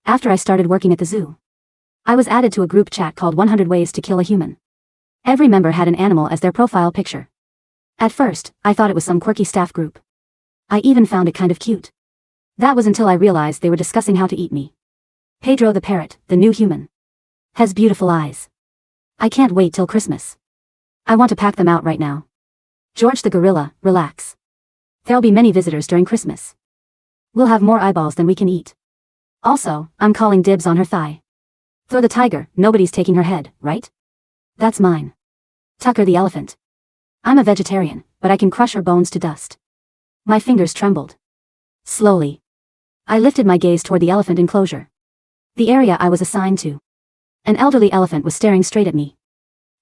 After I started working at the zoo, I was added to a group chat called 100 Ways to Kill a Human. Every member had an animal as their profile picture. At first, I thought it was some quirky staff group. I even found it kind of cute. That was until I realized they were discussing how to eat me. Pedro the parrot, the new human, has beautiful eyes. I can't wait till Christmas. I want to pack them out right now. George the gorilla, relax. There'll be many visitors during Christmas. We'll have more eyeballs than we can eat. Also, I'm calling dibs on her thigh. Thor the tiger, nobody's taking her head, right? That's mine. Tucker the elephant. I'm a vegetarian, but I can crush her bones to dust. My fingers trembled. Slowly, I lifted my gaze toward the elephant enclosure. The area I was assigned to. An elderly elephant was staring straight at me.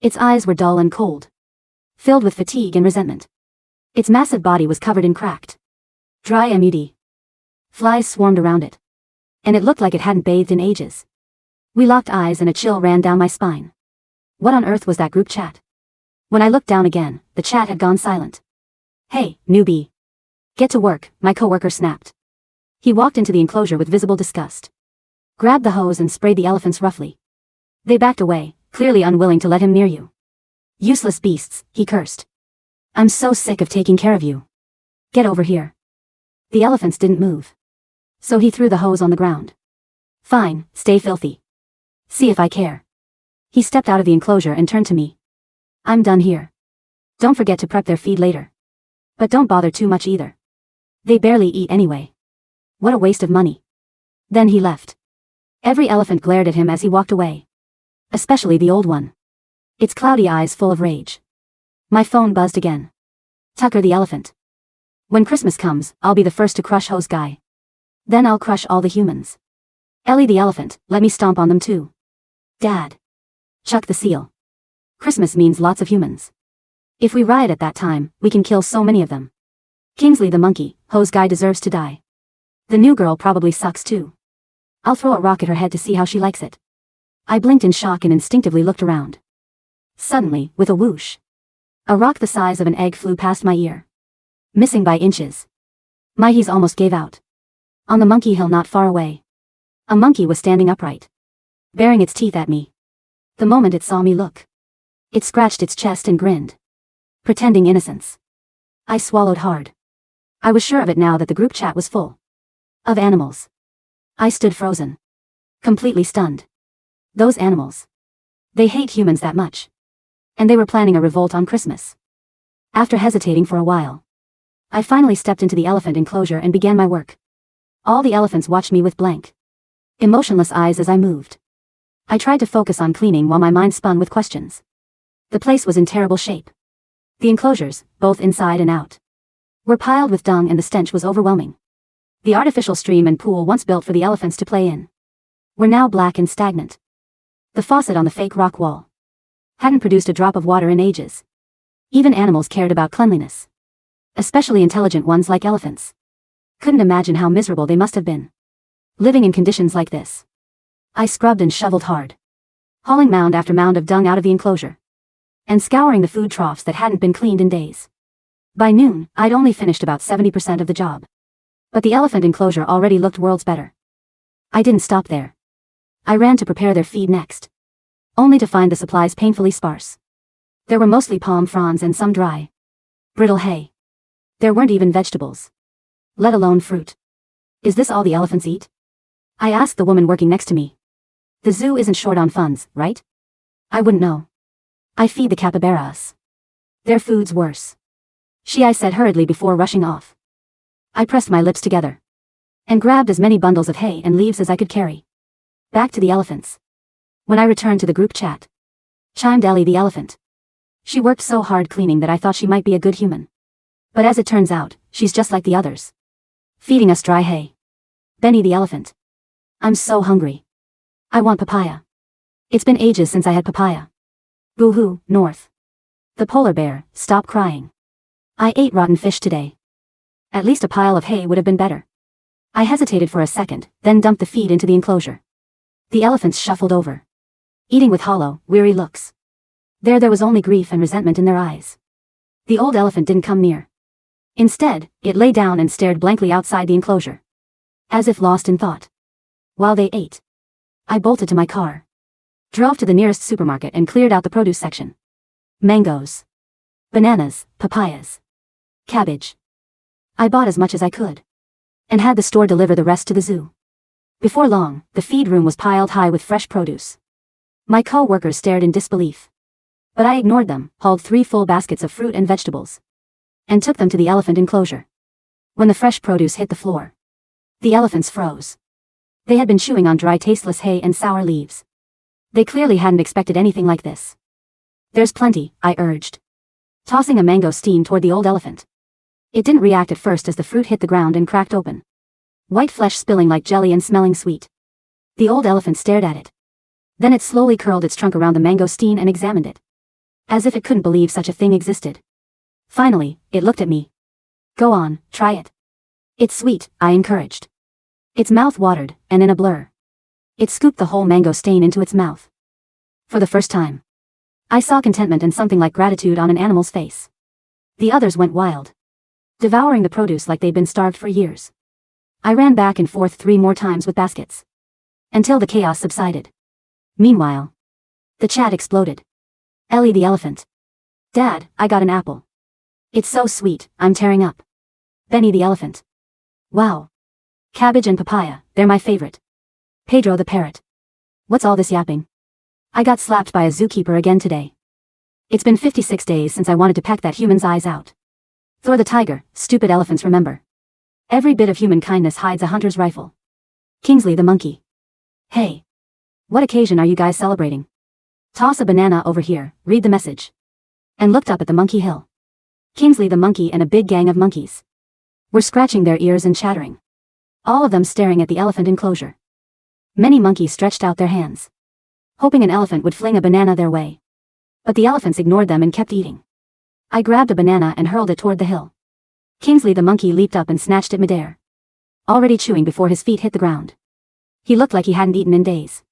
Its eyes were dull and cold, filled with fatigue and resentment. Its massive body was covered in cracked, dry mud. Flies swarmed around it, and it looked like it hadn't bathed in ages. We locked eyes and a chill ran down my spine. What on earth was that group chat? When I looked down again, the chat had gone silent. Hey, newbie. Get to work, my coworker snapped. He walked into the enclosure with visible disgust. Grabbed the hose and sprayed the elephants roughly. They backed away, clearly unwilling to let him near you. Useless beasts, he cursed. I'm so sick of taking care of you. Get over here. The elephants didn't move. So he threw the hose on the ground. Fine, stay filthy. See if I care. He stepped out of the enclosure and turned to me. I'm done here. Don't forget to prep their feed later. But don't bother too much either. They barely eat anyway. What a waste of money. Then he left. Every elephant glared at him as he walked away. Especially the old one. Its cloudy eyes full of rage. My phone buzzed again. Tucker the elephant. When Christmas comes, I'll be the first to crush hose guy. Then I'll crush all the humans. Ellie the elephant, let me stomp on them too. Dad. Chuck the seal. Christmas means lots of humans. If we riot at that time, we can kill so many of them. Kingsley the monkey, hose guy deserves to die. The new girl probably sucks too. I'll throw a rock at her head to see how she likes it. I blinked in shock and instinctively looked around. Suddenly, with a whoosh, a rock the size of an egg flew past my ear. Missing by inches. My he's almost gave out. On the monkey hill not far away, a monkey was standing upright, baring its teeth at me. The moment it saw me look, it scratched its chest and grinned, pretending innocence. I swallowed hard. I was sure of it now that the group chat was full of animals. I stood frozen, completely stunned. Those animals. They hate humans that much. And they were planning a revolt on Christmas. After hesitating for a while, I finally stepped into the elephant enclosure and began my work. All the elephants watched me with blank, emotionless eyes as I moved. I tried to focus on cleaning while my mind spun with questions. The place was in terrible shape. The enclosures, both inside and out, were piled with dung and the stench was overwhelming. The artificial stream and pool once built for the elephants to play in were now black and stagnant. The faucet on the fake rock wall hadn't produced a drop of water in ages. Even animals cared about cleanliness. Especially intelligent ones like elephants. Couldn't imagine how miserable they must have been living in conditions like this. I scrubbed and shoveled hard, hauling mound after mound of dung out of the enclosure, and scouring the food troughs that hadn't been cleaned in days. By noon, I'd only finished about 70% of the job. But the elephant enclosure already looked worlds better. I didn't stop there. I ran to prepare their feed next, only to find the supplies painfully sparse. There were mostly palm fronds and some dry, brittle hay. There weren't even vegetables, let alone fruit. Is this all the elephants eat? I asked the woman working next to me. The zoo isn't short on funds, right? I wouldn't know. I feed the capybaras. Their food's worse. I said hurriedly before rushing off. I pressed my lips together and grabbed as many bundles of hay and leaves as I could carry. Back to the elephants. When I returned to the group chat, chimed Ellie the elephant. She worked so hard cleaning that I thought she might be a good human. But as it turns out, she's just like the others, feeding us dry hay. Benny the elephant. I'm so hungry. I want papaya. It's been ages since I had papaya. Boo-hoo, North. The polar bear, stop crying. I ate rotten fish today. At least a pile of hay would have been better. I hesitated for a second, then dumped the feed into the enclosure. The elephants shuffled over, eating with hollow, weary looks. There was only grief and resentment in their eyes. The old elephant didn't come near. Instead, it lay down and stared blankly outside the enclosure, as if lost in thought. While they ate, I bolted to my car, drove to the nearest supermarket and cleared out the produce section. Mangoes, bananas, papayas, cabbage. I bought as much as I could, and had the store deliver the rest to the zoo. Before long, the feed room was piled high with fresh produce. My co-workers stared in disbelief, but I ignored them, hauled 3 full baskets of fruit and vegetables, and took them to the elephant enclosure. When the fresh produce hit the floor, the elephants froze. They had been chewing on dry, tasteless hay and sour leaves. They clearly hadn't expected anything like this. There's plenty, I urged, tossing a mangosteen toward the old elephant. It didn't react at first as the fruit hit the ground and cracked open, white flesh spilling like jelly and smelling sweet. The old elephant stared at it. Then it slowly curled its trunk around the mangosteen and examined it, as if it couldn't believe such a thing existed. Finally, it looked at me. Go on, try it. It's sweet, I encouraged. Its mouth watered, and in a blur, it scooped the whole mangosteen into its mouth. For the first time, I saw contentment and something like gratitude on an animal's face. The others went wild, devouring the produce like they'd been starved for years. I ran back and forth 3 more times with baskets, until the chaos subsided. Meanwhile, the chat exploded. Ellie the elephant. Dad, I got an apple. It's so sweet, I'm tearing up. Benny the elephant. Wow. Cabbage and papaya, they're my favorite. Pedro the parrot. What's all this yapping? I got slapped by a zookeeper again today. It's been 56 days since I wanted to peck that human's eyes out. Thor the tiger, stupid elephants remember. Every bit of human kindness hides a hunter's rifle. Kingsley the monkey. Hey. What occasion are you guys celebrating? Toss a banana over here, read the message. And looked up at the monkey hill. Kingsley the monkey and a big gang of monkeys were scratching their ears and chattering, all of them staring at the elephant enclosure. Many monkeys stretched out their hands, hoping an elephant would fling a banana their way. But the elephants ignored them and kept eating. I grabbed a banana and hurled it toward the hill. Kingsley the monkey leaped up and snatched it midair, already chewing before his feet hit the ground. He looked like he hadn't eaten in days.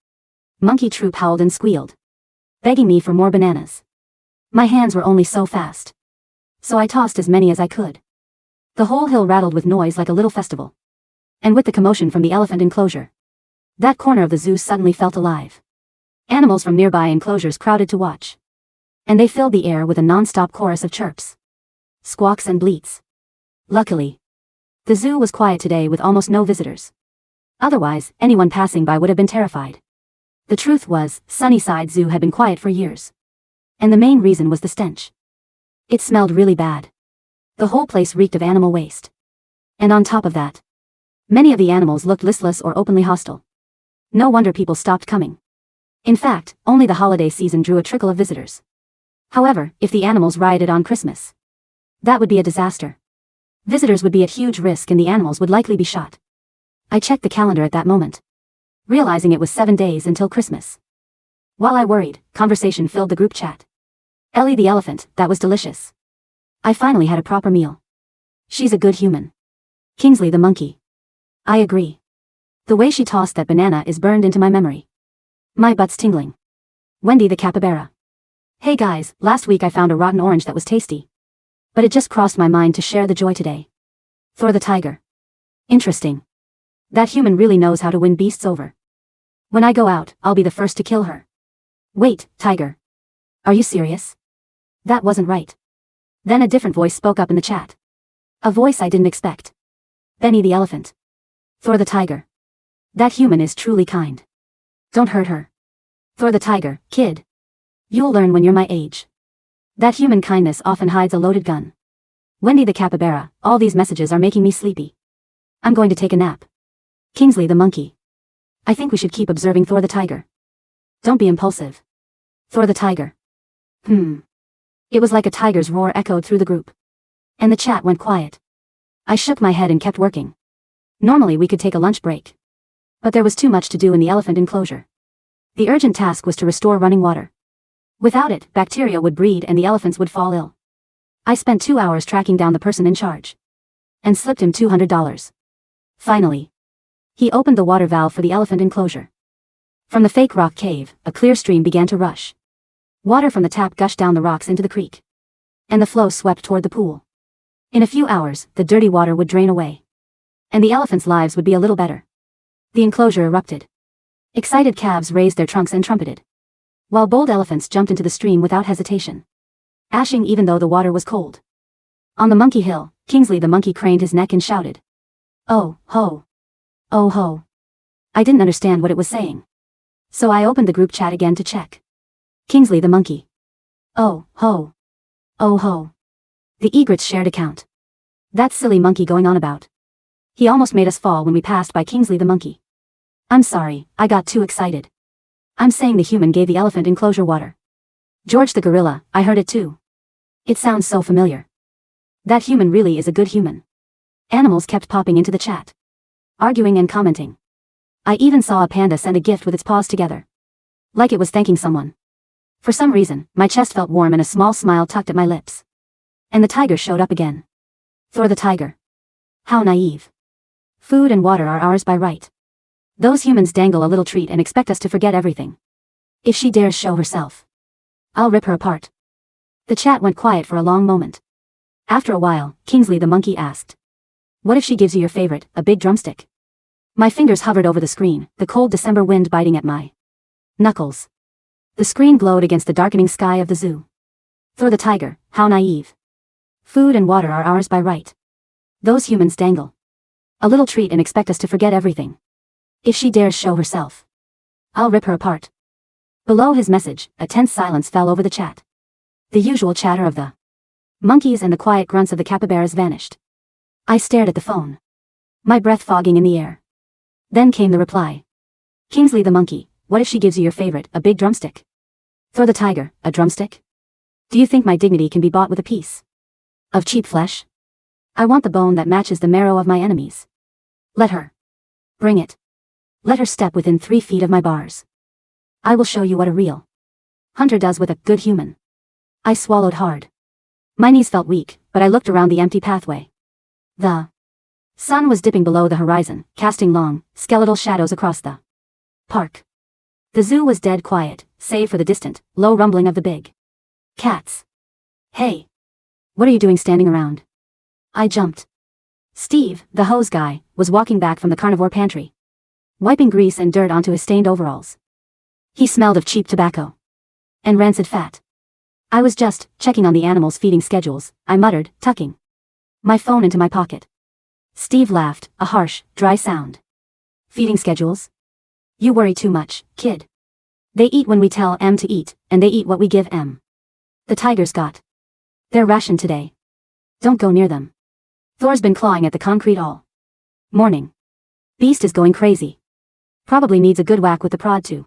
Monkey troop howled and squealed, begging me for more bananas. My hands were only so fast, so I tossed as many as I could. The whole hill rattled with noise like a little festival. And with the commotion from the elephant enclosure, that corner of the zoo suddenly felt alive. Animals from nearby enclosures crowded to watch, and they filled the air with a non-stop chorus of chirps, squawks and bleats. Luckily, the zoo was quiet today with almost no visitors. Otherwise, anyone passing by would have been terrified. The truth was, Sunnyside Zoo had been quiet for years, and the main reason was the stench. It smelled really bad. The whole place reeked of animal waste. And on top of that, many of the animals looked listless or openly hostile. No wonder people stopped coming. In fact, only the holiday season drew a trickle of visitors. However, if the animals rioted on Christmas, that would be a disaster. Visitors would be at huge risk and the animals would likely be shot. I checked the calendar at that moment, realizing it was 7 days until Christmas. While I worried, conversation filled the group chat. Ellie the elephant, that was delicious. I finally had a proper meal. She's a good human. Kingsley the monkey. I agree. The way she tossed that banana is burned into my memory. My butt's tingling. Wendy the capybara. Hey guys, last week I found a rotten orange that was tasty, but it just crossed my mind to share the joy today. Thor the tiger. Interesting. That human really knows how to win beasts over. When I go out, I'll be the first to kill her. Wait, tiger. Are you serious? That wasn't right. Then a different voice spoke up in the chat. A voice I didn't expect. Benny the elephant. Thor the tiger. That human is truly kind. Don't hurt her. Thor the tiger, kid. You'll learn when you're my age. That human kindness often hides a loaded gun. Wendy the capybara, all these messages are making me sleepy. I'm going to take a nap. Kingsley the monkey. I think we should keep observing Thor the tiger. Don't be impulsive. Thor the tiger. It was like a tiger's roar echoed through the group. And the chat went quiet. I shook my head and kept working. Normally we could take a lunch break, but there was too much to do in the elephant enclosure. The urgent task was to restore running water. Without it, bacteria would breed and the elephants would fall ill. I spent 2 hours tracking down the person in charge, and slipped him $200. Finally, he opened the water valve for the elephant enclosure. From the fake rock cave, a clear stream began to rush. Water from the tap gushed down the rocks into the creek, and the flow swept toward the pool. In a few hours, the dirty water would drain away, and the elephants' lives would be a little better. The enclosure erupted. Excited calves raised their trunks and trumpeted, while bold elephants jumped into the stream without hesitation, ashing even though the water was cold. On the monkey hill, Kingsley the monkey craned his neck and shouted, "Oh, ho! Oh, ho!" I didn't understand what it was saying, so I opened the group chat again to check. Kingsley the monkey. "Oh, ho! Oh, ho!" The egrets shared account. That silly monkey going on about. He almost made us fall when we passed by Kingsley the monkey. I'm sorry, I got too excited. I'm saying the human gave the elephant enclosure water. George the gorilla, I heard it too. It sounds so familiar. That human really is a good human. Animals kept popping into the chat, arguing and commenting. I even saw a panda send a gift with its paws together, like it was thanking someone. For some reason, my chest felt warm and a small smile tucked at my lips. And the tiger showed up again. Thor the tiger. How naive. Food and water are ours by right. Those humans dangle a little treat and expect us to forget everything. If she dares show herself, I'll rip her apart. The chat went quiet for a long moment. After a while, Kingsley the monkey asked, "What if she gives you your favorite, a big drumstick?" My fingers hovered over the screen, the cold December wind biting at my knuckles. The screen glowed against the darkening sky of the zoo. Thor the tiger, how naive. Food and water are ours by right. Those humans dangle a little treat and expect us to forget everything. If she dares show herself, I'll rip her apart. Below his message, a tense silence fell over the chat. The usual chatter of the monkeys and the quiet grunts of the capybaras vanished. I stared at the phone, my breath fogging in the air. Then came the reply. Kingsley the monkey, what if she gives you your favorite, a big drumstick? Thor the tiger, a drumstick? Do you think my dignity can be bought with a piece of cheap flesh? I want the bone that matches the marrow of my enemies. Let her. Bring it. Let her step within 3 feet of my bars. I will show you what a real hunter does with a good human. I swallowed hard. My knees felt weak, but I looked around the empty pathway. The sun was dipping below the horizon, casting long, skeletal shadows across the park. The zoo was dead quiet, save for the distant, low rumbling of the big cats. Hey! What are you doing standing around? I jumped. Steve, the hose guy, was walking back from the carnivore pantry, wiping grease and dirt onto his stained overalls. He smelled of cheap tobacco and rancid fat. I was just checking on the animals' feeding schedules, I muttered, tucking my phone into my pocket. Steve laughed, a harsh, dry sound. Feeding schedules? You worry too much, kid. They eat when we tell them to eat, and they eat what we give them. The tigers got their ration today. Don't go near them. Thor's been clawing at the concrete all morning. Beast is going crazy. Probably needs a good whack with the prod to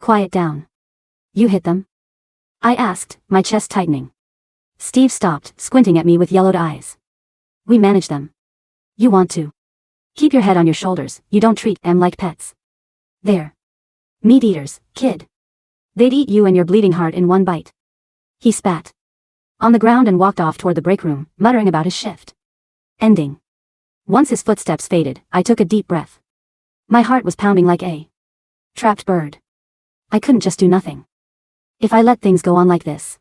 quiet down. You hit them? I asked, my chest tightening. Steve stopped, squinting at me with yellowed eyes. We manage them. You want to keep your head on your shoulders, you don't treat them like pets. They're meat eaters, kid. They'd eat you and your bleeding heart in one bite. He spat on the ground and walked off toward the break room, muttering about his shift ending. Once his footsteps faded, I took a deep breath. My heart was pounding like a trapped bird. I couldn't just do nothing. If I let things go on like this,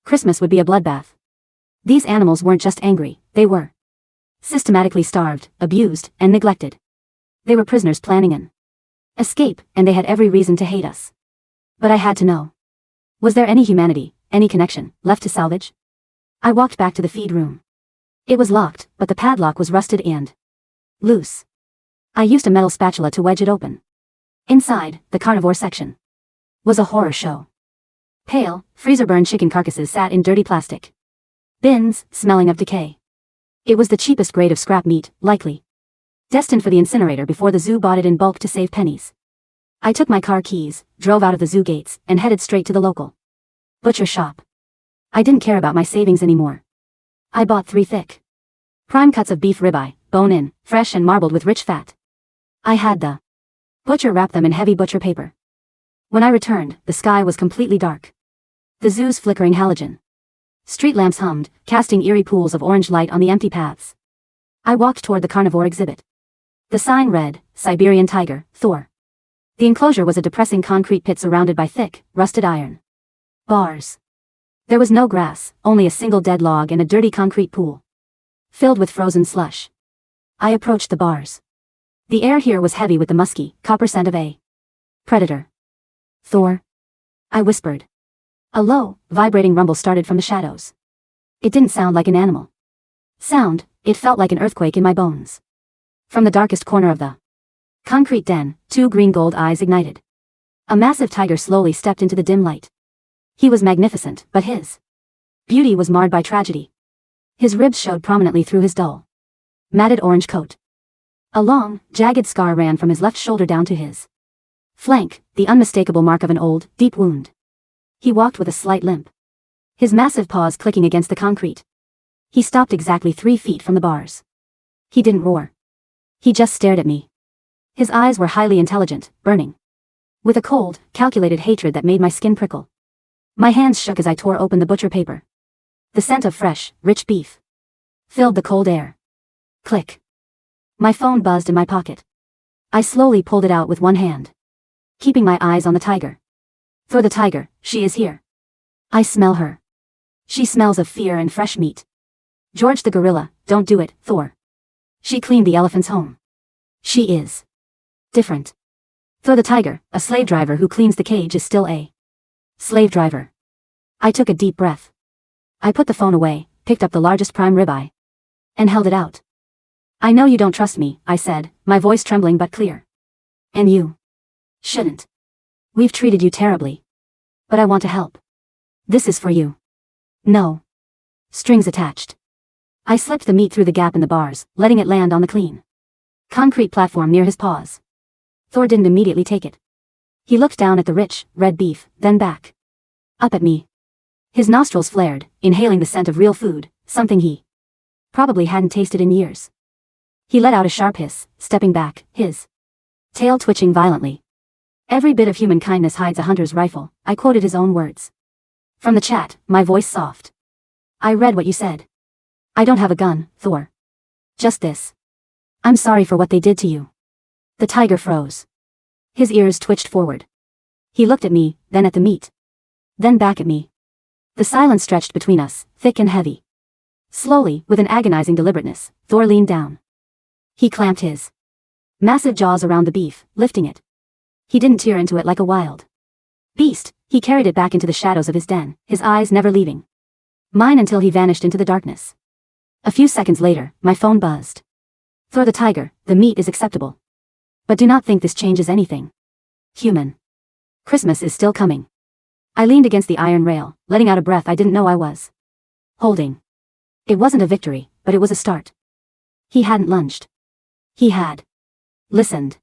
Christmas would be a bloodbath. These animals weren't just angry, they were systematically starved, abused, and neglected. They were prisoners planning an escape, and they had every reason to hate us. But I had to know. Was there any humanity, any connection, left to salvage? I walked back to the feed room. It was locked, but the padlock was rusted and loose. I used a metal spatula to wedge it open. Inside, the carnivore section was a horror show. Pale, freezer-burned chicken carcasses sat in dirty plastic bins, smelling of decay. It was the cheapest grade of scrap meat, likely destined for the incinerator before the zoo bought it in bulk to save pennies. I took my car keys, drove out of the zoo gates, and headed straight to the local butcher shop. I didn't care about my savings anymore. I bought 3 thick, prime cuts of beef ribeye, bone-in, fresh and marbled with rich fat. I had the butcher wrap them in heavy butcher paper. When I returned, the sky was completely dark. The zoo's flickering halogen street lamps hummed, casting eerie pools of orange light on the empty paths. I walked toward the carnivore exhibit. The sign read, Siberian Tiger, Thor. The enclosure was a depressing concrete pit surrounded by thick, rusted iron bars. There was no grass, only a single dead log and a dirty concrete pool filled with frozen slush. I approached the bars. The air here was heavy with the musky, copper scent of a predator. Thor? I whispered. A low, vibrating rumble started from the shadows. It didn't sound like an animal sound, it felt like an earthquake in my bones. From the darkest corner of the concrete den, 2 green gold eyes ignited. A massive tiger slowly stepped into the dim light. He was magnificent, but his beauty was marred by tragedy. His ribs showed prominently through his dull, matted orange coat. A long, jagged scar ran from his left shoulder down to his flank, the unmistakable mark of an old, deep wound. He walked with a slight limp, his massive paws clicking against the concrete. He stopped exactly 3 feet from the bars. He didn't roar. He just stared at me. His eyes were highly intelligent, burning with a cold, calculated hatred that made my skin prickle. My hands shook as I tore open the butcher paper. The scent of fresh, rich beef filled the cold air. Click. My phone buzzed in my pocket. I slowly pulled it out with one hand, keeping my eyes on the tiger. For the tiger, she is here. I smell her. She smells of fear and fresh meat. George the gorilla, don't do it, Thor. She cleaned the elephant's home. She is different. Thor the tiger, a slave driver who cleans the cage, is still a slave driver. I took a deep breath. I put the phone away, picked up the largest prime ribeye, and held it out. I know you don't trust me, I said, my voice trembling but clear. And you shouldn't. We've treated you terribly. But I want to help. This is for you. No strings attached. I slipped the meat through the gap in the bars, letting it land on the clean concrete platform near his paws. Thor didn't immediately take it. He looked down at the rich, red beef, then back up at me. His nostrils flared, inhaling the scent of real food, something he probably hadn't tasted in years. He let out a sharp hiss, stepping back, his tail twitching violently. Every bit of human kindness hides a hunter's rifle, I quoted his own words. From the chat, my voice soft. I read what you said. I don't have a gun, Thor. Just this. I'm sorry for what they did to you. The tiger froze. His ears twitched forward. He looked at me, then at the meat. Then back at me. The silence stretched between us, thick and heavy. Slowly, with an agonizing deliberateness, Thor leaned down. He clamped his massive jaws around the beef, lifting it. He didn't tear into it like a wild beast, he carried it back into the shadows of his den, his eyes never leaving mine until he vanished into the darkness. A few seconds later, my phone buzzed. Thor the tiger, the meat is acceptable. But do not think this changes anything. Human. Christmas is still coming. I leaned against the iron rail, letting out a breath I didn't know I was holding. It wasn't a victory, but it was a start. He hadn't lunged. He had listened.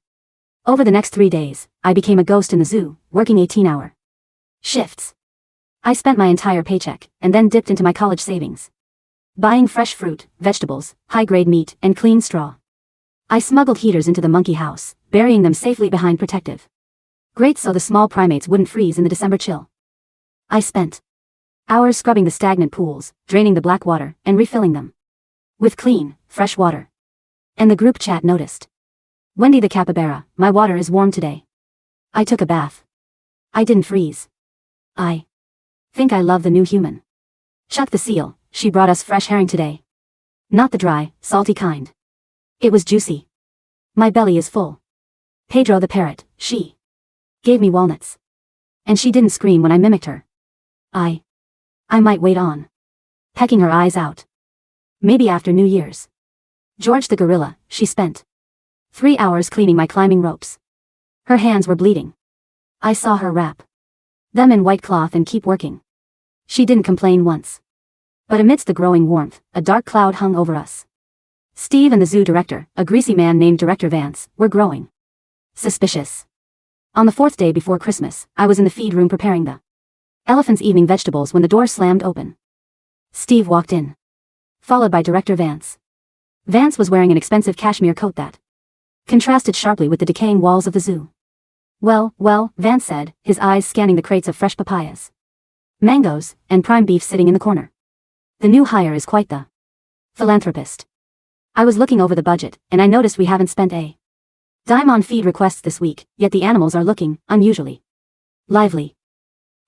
Over the next 3 days, I became a ghost in the zoo, working 18-hour shifts. I spent my entire paycheck, and then dipped into my college savings, buying fresh fruit, vegetables, high-grade meat, and clean straw. I smuggled heaters into the monkey house, burying them safely behind protective grates so the small primates wouldn't freeze in the December chill. I spent hours scrubbing the stagnant pools, draining the black water, and refilling them with clean, fresh water. And the group chat noticed. Wendy the capybara, my water is warm today. I took a bath. I didn't freeze. I think I love the new human. Chuck the seal, she brought us fresh herring today. Not the dry, salty kind. It was juicy. My belly is full. Pedro the parrot, she gave me walnuts. And she didn't scream when I mimicked her. I might wait on pecking her eyes out. Maybe after New Year's. George the gorilla, she spent 3 hours cleaning my climbing ropes. Her hands were bleeding. I saw her wrap them in white cloth and keep working. She didn't complain once. But amidst the growing warmth, a dark cloud hung over us. Steve and the zoo director, a greasy man named Director Vance, were growing suspicious. On the 4th day before Christmas, I was in the feed room preparing the elephant's evening vegetables when the door slammed open. Steve walked in, followed by Director Vance. Vance was wearing an expensive cashmere coat that contrasted sharply with the decaying walls of the zoo. Well, Vance said, his eyes scanning the crates of fresh papayas, mangoes, and prime beef sitting in the corner. The new hire is quite the philanthropist. I was looking over the budget, and I noticed we haven't spent a dime on feed requests this week, yet the animals are looking unusually lively.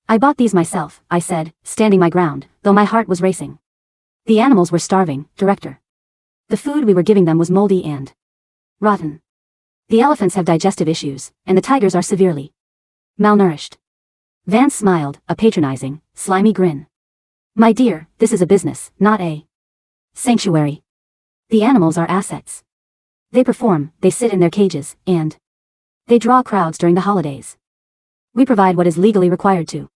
I bought these myself, I said, standing my ground, though my heart was racing. The animals were starving, Director. The food we were giving them was moldy and rotten. The elephants have digestive issues, and the tigers are severely malnourished. Vance smiled, a patronizing, slimy grin. My dear, this is a business, not a sanctuary. The animals are assets. They perform, they sit in their cages, and they draw crowds during the holidays. We provide what is legally required to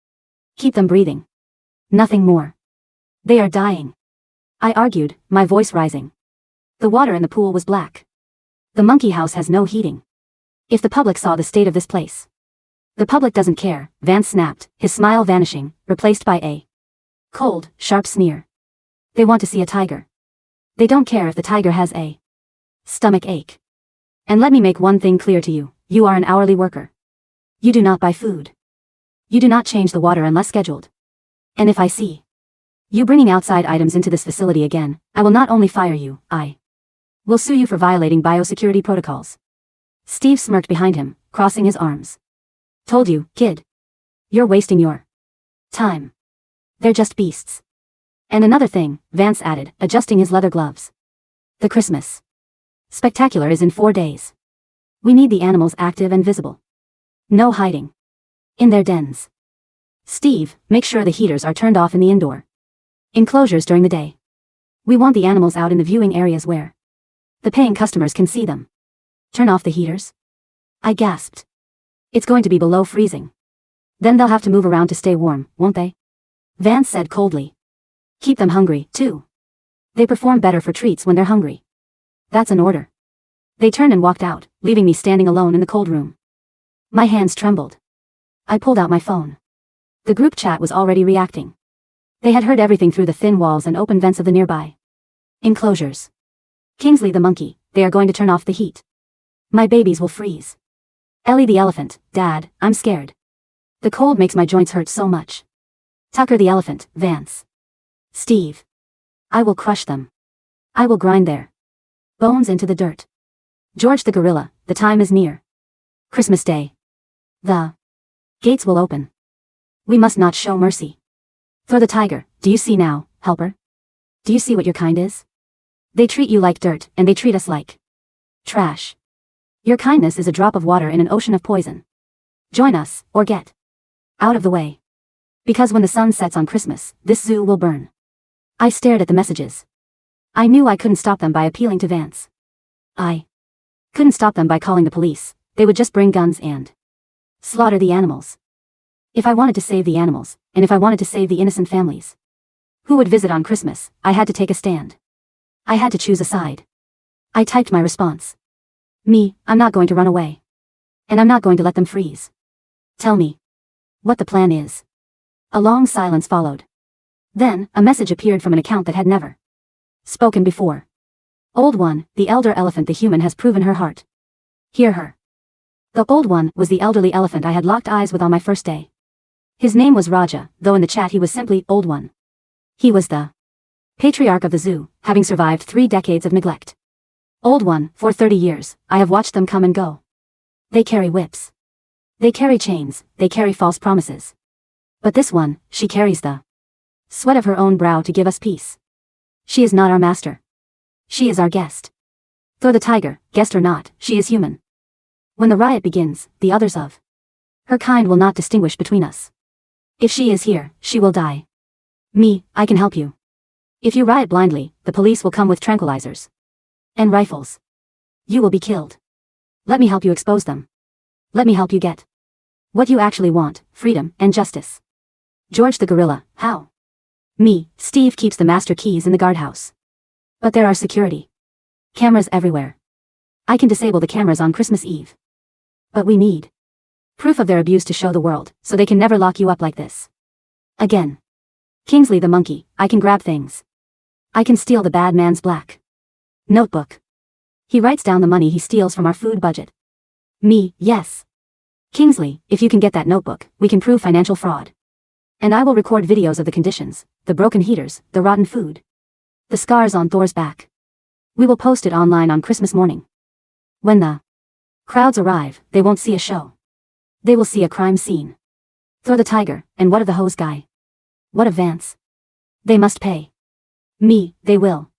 keep them breathing. Nothing more. They are dying, I argued, my voice rising. The water in the pool was black. The monkey house has no heating. If the public saw the state of this place. The public doesn't care, Vance snapped, his smile vanishing, replaced by a cold, sharp sneer. They want to see a tiger. They don't care if the tiger has a stomach ache. And let me make one thing clear to you, you are an hourly worker. You do not buy food. You do not change the water unless scheduled. And if I see you bringing outside items into this facility again, I will not only fire you, I will sue you for violating biosecurity protocols. Steve smirked behind him, crossing his arms. Told you, kid. You're wasting your time. They're just beasts. And another thing, Vance added, adjusting his leather gloves. The Christmas spectacular is in 4 days. We need the animals active and visible. No hiding. In their dens. Steve, make sure the heaters are turned off in the indoor enclosures during the day. We want the animals out in the viewing areas where the paying customers can see them. Turn off the heaters? I gasped. It's going to be below freezing. Then they'll have to move around to stay warm, won't they? Vance said coldly. Keep them hungry, too. They perform better for treats when they're hungry. That's an order. They turned and walked out, leaving me standing alone in the cold room. My hands trembled. I pulled out my phone. The group chat was already reacting. They had heard everything through the thin walls and open vents of the nearby enclosures. Kingsley the monkey, they are going to turn off the heat. My babies will freeze. Ellie the elephant, Dad, I'm scared. The cold makes my joints hurt so much. Tucker the elephant, Vance. Steve. I will crush them. I will grind their bones into the dirt. George the gorilla, the time is near. Christmas Day. The gates will open. We must not show mercy. Thor the tiger, do you see now, helper? Do you see what your kind is? They treat you like dirt, and they treat us like trash. Your kindness is a drop of water in an ocean of poison. Join us, or get out of the way. Because when the sun sets on Christmas, this zoo will burn. I stared at the messages. I knew I couldn't stop them by appealing to Vance. I couldn't stop them by calling the police. They would just bring guns and slaughter the animals. If I wanted to save the animals, and if I wanted to save the innocent families who would visit on Christmas, I had to take a stand. I had to choose a side. I typed my response. Me, I'm not going to run away. And I'm not going to let them freeze. Tell me what the plan is. A long silence followed. Then, a message appeared from an account that had never spoken before. Old One, the elder elephant the human has proven her heart. Hear her. The Old One was the elderly elephant I had locked eyes with on my first day. His name was Raja, though in the chat he was simply Old One. He was the patriarch of the zoo, having survived 3 decades of neglect. Old One, for 30 years, I have watched them come and go. They carry whips. They carry chains, they carry false promises. But this one, she carries the sweat of her own brow to give us peace. She is not our master. She is our guest. Thor the tiger, guest or not, she is human. When the riot begins, the others of her kind will not distinguish between us. If she is here, she will die. Me, I can help you. If you riot blindly, the police will come with tranquilizers and rifles. You will be killed. Let me help you expose them. Let me help you get what you actually want, freedom and justice. George the gorilla, how? Me, Steve keeps the master keys in the guardhouse. But there are security cameras everywhere. I can disable the cameras on Christmas Eve. But we need proof of their abuse to show the world, so they can never lock you up like this again. Kingsley the monkey, I can grab things. I can steal the bad man's black notebook. He writes down the money he steals from our food budget. Me, yes. Kingsley, if you can get that notebook, we can prove financial fraud. And I will record videos of the conditions, the broken heaters, the rotten food, the scars on Thor's back. We will post it online on Christmas morning. When the crowds arrive, they won't see a show. They will see a crime scene. Thor the tiger, and what of the hose guy? What of Vance? They must pay. Me, they will.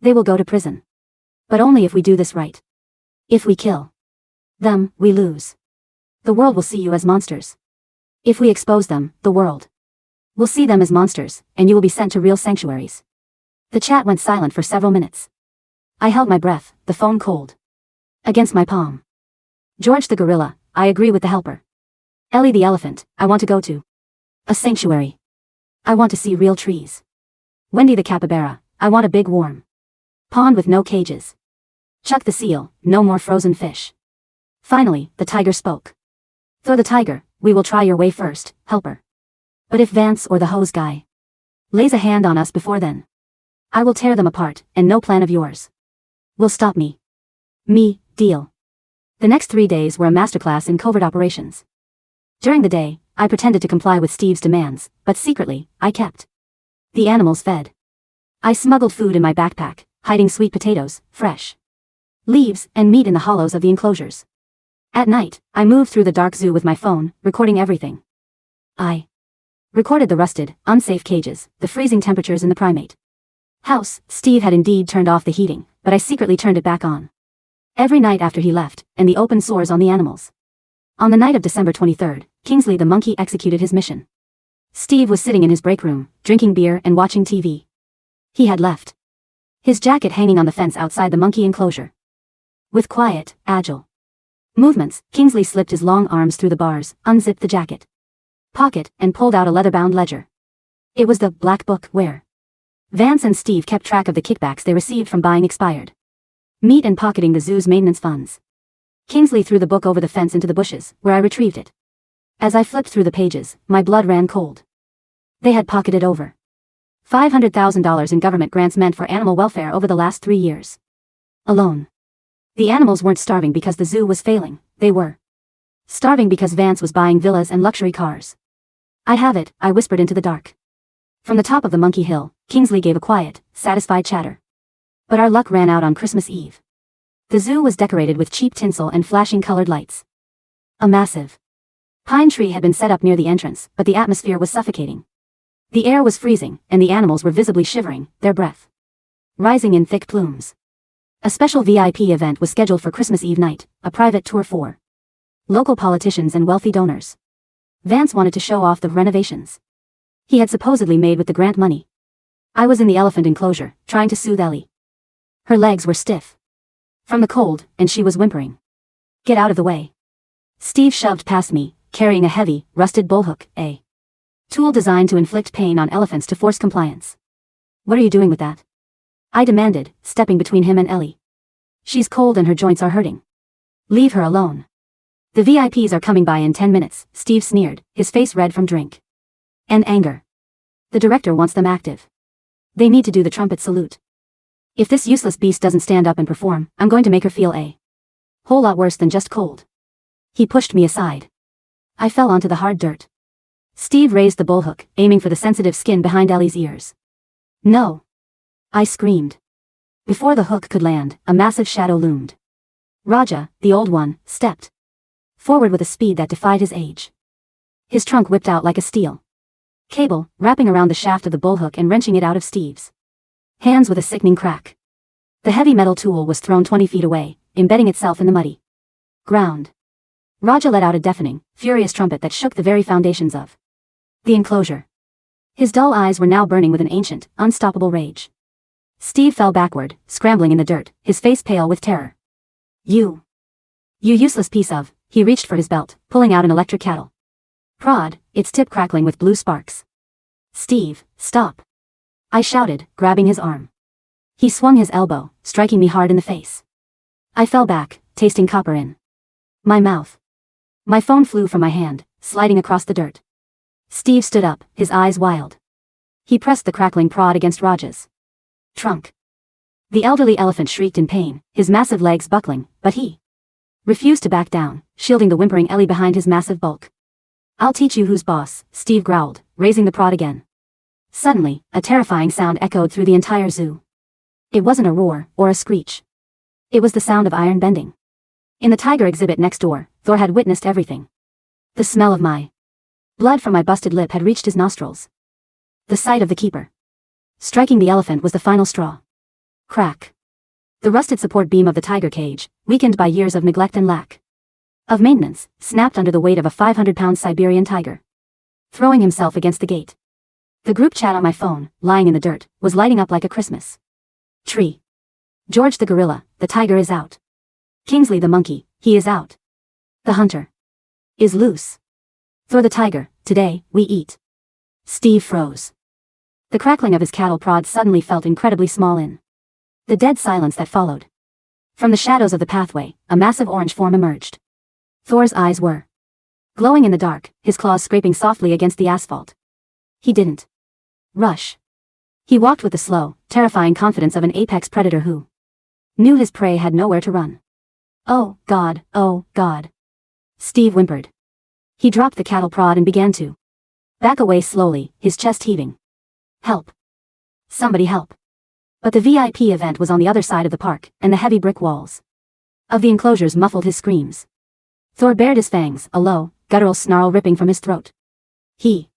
They will go to prison. But only if we do this right. If we kill them, we lose. The world will see you as monsters. If we expose them, the world will see them as monsters, and you will be sent to real sanctuaries. The chat went silent for several minutes. I held my breath, the phone cold against my palm. George the gorilla, I agree with the helper. Ellie the elephant, I want to go to a sanctuary. I want to see real trees. Wendy the capybara, I want a big warm pond with no cages. Chuck the seal, no more frozen fish. Finally, the tiger spoke. Thor the tiger, we will try your way first, helper. But if Vance or the hose guy lays a hand on us before then, I will tear them apart, and no plan of yours will stop me. Me, deal. The next 3 days were a masterclass in covert operations. During the day, I pretended to comply with Steve's demands, but secretly, I kept the animals fed. I smuggled food in my backpack, hiding sweet potatoes, fresh leaves, and meat in the hollows of the enclosures. At night, I moved through the dark zoo with my phone, recording everything. I recorded the rusted, unsafe cages, the freezing temperatures in the primate house. Steve had indeed turned off the heating, but I secretly turned it back on every night after he left, and the open sores on the animals. On the night of December 23rd, Kingsley the monkey executed his mission. Steve was sitting in his break room, drinking beer and watching TV. He had left his jacket hanging on the fence outside the monkey enclosure. With quiet, agile movements, Kingsley slipped his long arms through the bars, unzipped the jacket pocket, and pulled out a leather-bound ledger. It was the black book where Vance and Steve kept track of the kickbacks they received from buying expired meat and pocketing the zoo's maintenance funds. Kingsley threw the book over the fence into the bushes, where I retrieved it. As I flipped through the pages, my blood ran cold. They had pocketed over $500,000 in government grants meant for animal welfare over the last 3 years alone. The animals weren't starving because the zoo was failing, they were starving because Vance was buying villas and luxury cars. I have it, I whispered into the dark. From the top of the monkey hill, Kingsley gave a quiet, satisfied chatter. But our luck ran out on Christmas Eve. The zoo was decorated with cheap tinsel and flashing colored lights. A massive pine tree had been set up near the entrance, but the atmosphere was suffocating. The air was freezing, and the animals were visibly shivering, their breath rising in thick plumes. A special VIP event was scheduled for Christmas Eve night, a private tour for local politicians and wealthy donors. Vance wanted to show off the renovations he had supposedly made with the grant money. I was in the elephant enclosure, trying to soothe Ellie. Her legs were stiff from the cold, and she was whimpering. Get out of the way. Steve shoved past me, carrying a heavy, rusted bullhook, a tool designed to inflict pain on elephants to force compliance. What are you doing with that? I demanded, stepping between him and Ellie. She's cold and her joints are hurting. Leave her alone. The VIPs are coming by in 10 minutes, Steve sneered, his face red from drink and anger. The director wants them active. They need to do the trumpet salute. If this useless beast doesn't stand up and perform, I'm going to make her feel a whole lot worse than just cold. He pushed me aside. I fell onto the hard dirt. Steve raised the bullhook, aiming for the sensitive skin behind Ellie's ears. No! I screamed. Before the hook could land, a massive shadow loomed. Raja, the old one, stepped forward with a speed that defied his age. His trunk whipped out like a steel cable, wrapping around the shaft of the bullhook and wrenching it out of Steve's hands with a sickening crack. The heavy metal tool was thrown 20 feet away, embedding itself in the muddy ground. Raja let out a deafening, furious trumpet that shook the very foundations of the enclosure. His dull eyes were now burning with an ancient, unstoppable rage. Steve fell backward, scrambling in the dirt, his face pale with terror. You useless piece of... He reached for his belt, pulling out an electric cattle prod, its tip crackling with blue sparks. Steve, stop! I shouted, grabbing his arm. He swung his elbow, striking me hard in the face. I fell back, tasting copper in my mouth. My phone flew from my hand, sliding across the dirt. Steve stood up, his eyes wild. He pressed the crackling prod against Raja's trunk. The elderly elephant shrieked in pain, his massive legs buckling, but he refused to back down, shielding the whimpering Ellie behind his massive bulk. I'll teach you who's boss, Steve growled, raising the prod again. Suddenly, a terrifying sound echoed through the entire zoo. It wasn't a roar, or a screech. It was the sound of iron bending. In the tiger exhibit next door, Thor had witnessed everything. The smell of my blood from my busted lip had reached his nostrils. The sight of the keeper striking the elephant was the final straw. Crack. The rusted support beam of the tiger cage, weakened by years of neglect and lack of maintenance, snapped under the weight of a 500-pound Siberian tiger, throwing himself against the gate. The group chat on my phone, lying in the dirt, was lighting up like a Christmas tree. George the gorilla, the tiger is out. Kingsley the monkey, he is out. The hunter is loose. Thor the tiger, today, we eat. Steve froze. The crackling of his cattle prod suddenly felt incredibly small in the dead silence that followed. From the shadows of the pathway, a massive orange form emerged. Thor's eyes were glowing in the dark, his claws scraping softly against the asphalt. He didn't rush. He walked with the slow, terrifying confidence of an apex predator who knew his prey had nowhere to run. Oh, God, oh, God. Steve whimpered. He dropped the cattle prod and began to back away slowly, his chest heaving. Help. Somebody help. But the VIP event was on the other side of the park, and the heavy brick walls of the enclosures muffled his screams. Thor bared his fangs, a low, guttural snarl ripping from his throat. He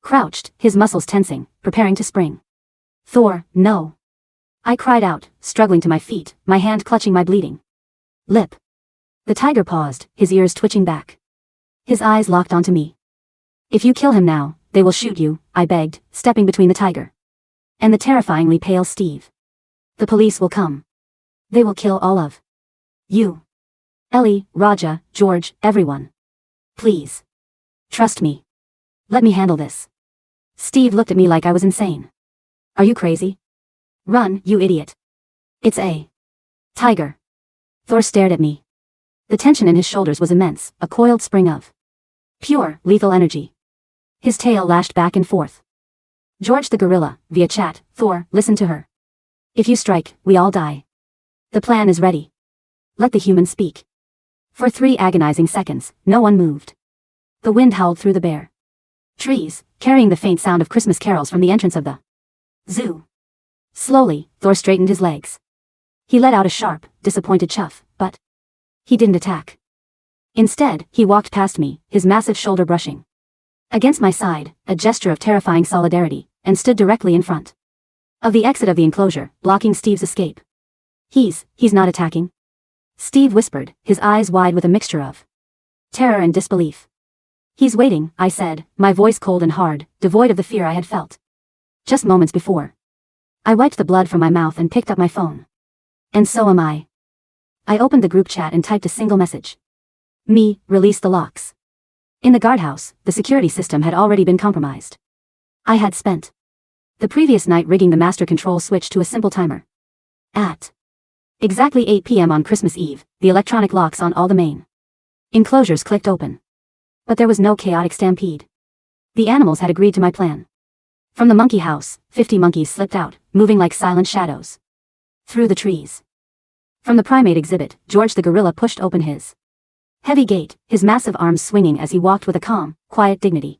crouched, his muscles tensing, preparing to spring. Thor, no. I cried out, struggling to my feet, my hand clutching my bleeding lip. The tiger paused, his ears twitching back. His eyes locked onto me. If you kill him now, they will shoot you, I begged, stepping between the tiger and the terrifyingly pale Steve. The police will come. They will kill all of you. Ellie, Raja, George, everyone. Please. Trust me. Let me handle this. Steve looked at me like I was insane. Are you crazy? Run, you idiot. It's a tiger. Thor stared at me. The tension in his shoulders was immense, a coiled spring of pure, lethal energy. His tail lashed back and forth. George the gorilla, via chat, Thor, listen to her. If you strike, we all die. The plan is ready. Let the human speak. For 3 agonizing seconds, no one moved. The wind howled through the bare trees, carrying the faint sound of Christmas carols from the entrance of the zoo. Slowly, Thor straightened his legs. He let out a sharp, disappointed chuff, but he didn't attack. Instead, he walked past me, his massive shoulder brushing against my side, a gesture of terrifying solidarity, and stood directly in front of the exit of the enclosure, blocking Steve's escape. He's not attacking. Steve whispered, his eyes wide with a mixture of terror and disbelief. He's waiting, I said, my voice cold and hard, devoid of the fear I had felt just moments before. I wiped the blood from my mouth and picked up my phone. And so am I. I opened the group chat and typed a single message. Me, release the locks. In the guardhouse, the security system had already been compromised. I had spent the previous night rigging the master control switch to a simple timer. At exactly 8 p.m. on Christmas Eve, the electronic locks on all the main enclosures clicked open. But there was no chaotic stampede. The animals had agreed to my plan. From the monkey house, 50 monkeys slipped out, moving like silent shadows through the trees. From the primate exhibit, George the gorilla pushed open his heavy gate, his massive arms swinging as he walked with a calm, quiet dignity.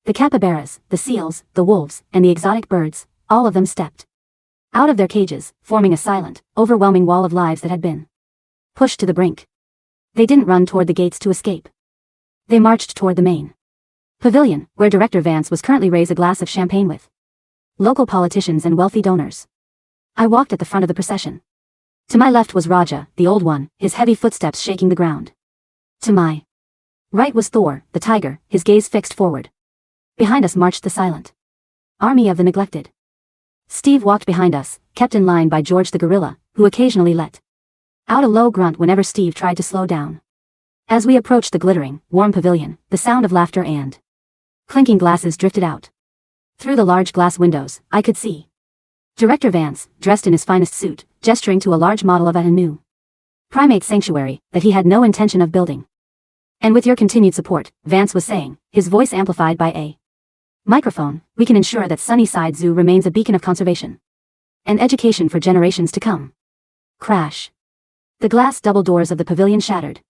The capybaras, the seals, the wolves, and the exotic birds, all of them stepped out of their cages, forming a silent, overwhelming wall of lives that had been pushed to the brink. They didn't run toward the gates to escape. They marched toward the main pavilion, where Director Vance was currently raising a glass of champagne with local politicians and wealthy donors. I walked at the front of the procession. To my left was Raja, the old one, his heavy footsteps shaking the ground. To my right was Thor, the tiger, his gaze fixed forward. Behind us marched the silent army of the neglected. Steve walked behind us, kept in line by George the gorilla, who occasionally let out a low grunt whenever Steve tried to slow down. As we approached the glittering, warm pavilion, the sound of laughter and clinking glasses drifted out. Through the large glass windows, I could see Director Vance, dressed in his finest suit, gesturing to a large model of a new primate sanctuary that he had no intention of building. And with your continued support, Vance was saying, his voice amplified by a microphone, we can ensure that Sunnyside Zoo remains a beacon of conservation and education for generations to come. Crash. The glass double doors of the pavilion shattered.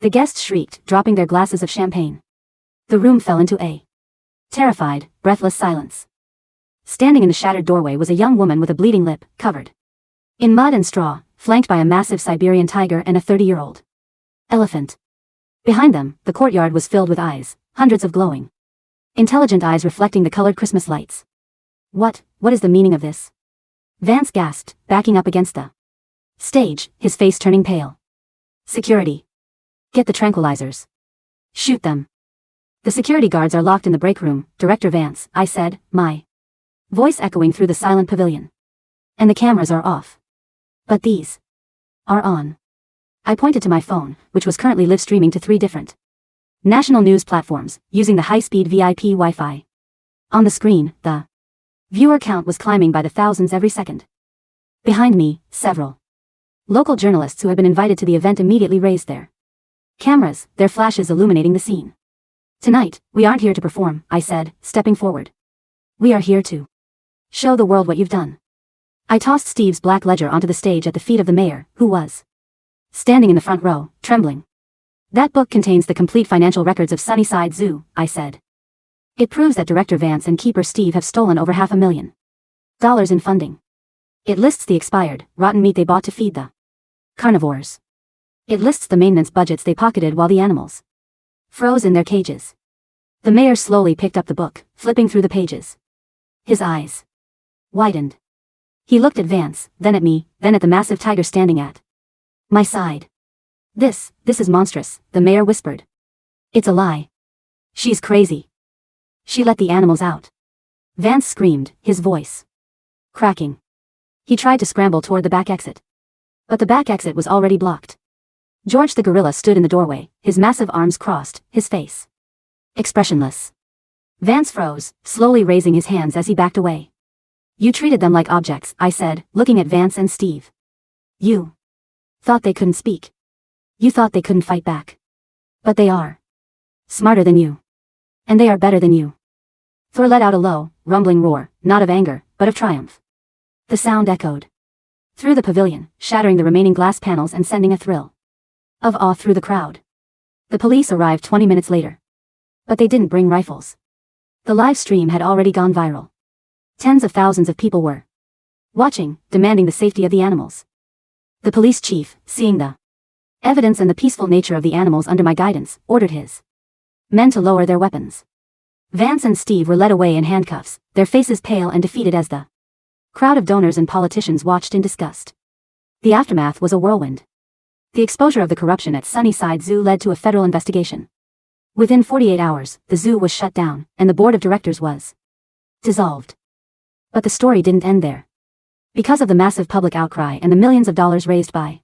The guests shrieked, dropping their glasses of champagne. The room fell into a terrified, breathless silence. Standing in the shattered doorway was a young woman with a bleeding lip, covered in mud and straw, flanked by a massive Siberian tiger and a 30-year-old elephant. Behind them, the courtyard was filled with eyes, hundreds of glowing, intelligent eyes reflecting the colored Christmas lights. What is the meaning of this? Vance gasped, backing up against the stage, his face turning pale. Security. Get the tranquilizers. Shoot them. The security guards are locked in the break room, Director Vance, I said, my voice echoing through the silent pavilion. And the cameras are off. But these are on. I pointed to my phone, which was currently live streaming to 3 different national news platforms, using the high-speed VIP Wi-Fi. On the screen, the viewer count was climbing by the thousands every second. Behind me, several local journalists who had been invited to the event immediately raised their cameras, their flashes illuminating the scene. Tonight, we aren't here to perform, I said, stepping forward. We are here to show the world what you've done. I tossed Steve's black ledger onto the stage at the feet of the mayor, who was standing in the front row, trembling. That book contains the complete financial records of Sunnyside Zoo, I said. It proves that Director Vance and Keeper Steve have stolen over $500,000 in funding. It lists the expired, rotten meat they bought to feed the carnivores. It lists the maintenance budgets they pocketed while the animals froze in their cages. The mayor slowly picked up the book, flipping through the pages. His eyes widened. He looked at Vance, then at me, then at the massive tiger standing at my side. This is monstrous, the mayor whispered. It's a lie. She's crazy. She let the animals out. Vance screamed, his voice cracking. He tried to scramble toward the back exit. But the back exit was already blocked. George the gorilla stood in the doorway, his massive arms crossed, his face expressionless. Vance froze, slowly raising his hands as he backed away. You treated them like objects, I said, looking at Vance and Steve. You thought they couldn't speak. You thought they couldn't fight back. But they are smarter than you. And they are better than you. Thor let out a low, rumbling roar, not of anger, but of triumph. The sound echoed through the pavilion, shattering the remaining glass panels and sending a thrill of awe through the crowd. The police arrived 20 minutes later. But they didn't bring rifles. The live stream had already gone viral. Tens of thousands of people were watching, demanding the safety of the animals. The police chief, seeing the evidence and the peaceful nature of the animals under my guidance, ordered his men to lower their weapons. Vance and Steve were led away in handcuffs, their faces pale and defeated as the crowd of donors and politicians watched in disgust. The aftermath was a whirlwind. The exposure of the corruption at Sunnyside Zoo led to a federal investigation. Within 48 hours, the zoo was shut down, and the board of directors was dissolved. But the story didn't end there. Because of the massive public outcry and the millions of dollars raised by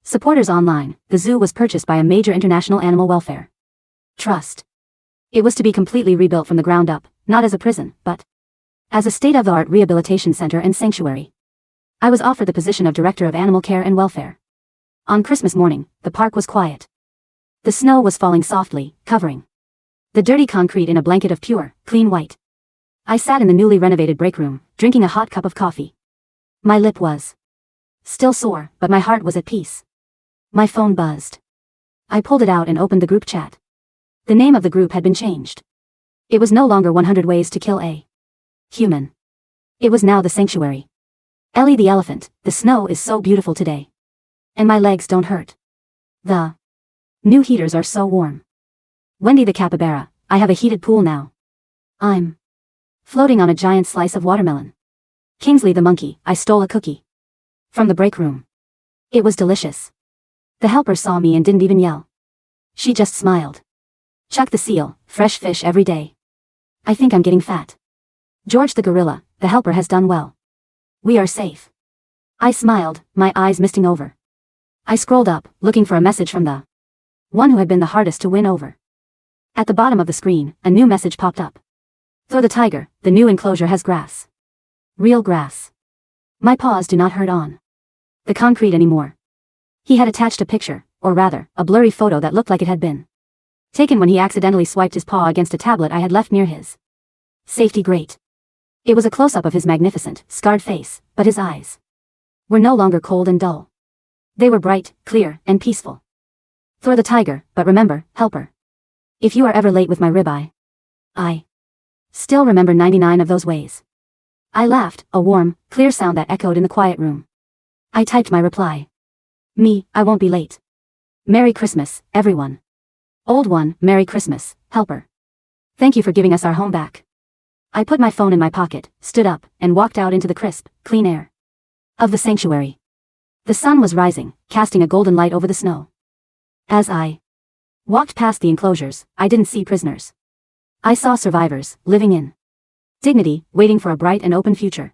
supporters online, the zoo was purchased by a major international animal welfare trust. It was to be completely rebuilt from the ground up, not as a prison, but as a state-of-the-art rehabilitation center and sanctuary. I was offered the position of Director of Animal Care and Welfare. On Christmas morning, the park was quiet. The snow was falling softly, covering the dirty concrete in a blanket of pure, clean white. I sat in the newly renovated break room, drinking a hot cup of coffee. My lip was still sore, but my heart was at peace. My phone buzzed. I pulled it out and opened the group chat. The name of the group had been changed. It was no longer 100 Ways to Kill a Human. It was now the Sanctuary. Ellie the elephant, the snow is so beautiful today. And my legs don't hurt. The new heaters are so warm. Wendy the capybara, I have a heated pool now. I'm floating on a giant slice of watermelon. Kingsley the monkey, I stole a cookie from the break room. It was delicious. The helper saw me and didn't even yell. She just smiled. Chuck the seal, fresh fish every day. I think I'm getting fat. George the gorilla, the helper has done well. We are safe. I smiled, my eyes misting over. I scrolled up, looking for a message from the one who had been the hardest to win over. At the bottom of the screen, a new message popped up. Thor the tiger, the new enclosure has grass. Real grass. My paws do not hurt on the concrete anymore. He had attached a picture, or rather, a blurry photo that looked like it had been taken when he accidentally swiped his paw against a tablet I had left near his safety grate. It was a close-up of his magnificent, scarred face, but his eyes were no longer cold and dull. They were bright, clear, and peaceful. Thor the tiger, but remember, helper. If you are ever late with my ribeye, I still remember 99 of those ways. I laughed, a warm, clear sound that echoed in the quiet room. I typed my reply. Me, I won't be late. Merry Christmas, everyone. Old one, Merry Christmas, helper. Thank you for giving us our home back. I put my phone in my pocket, stood up, and walked out into the crisp, clean air of the sanctuary. The sun was rising, casting a golden light over the snow. As I Walked past the enclosures, I didn't see prisoners. I saw survivors, living in dignity, waiting for a bright and open future.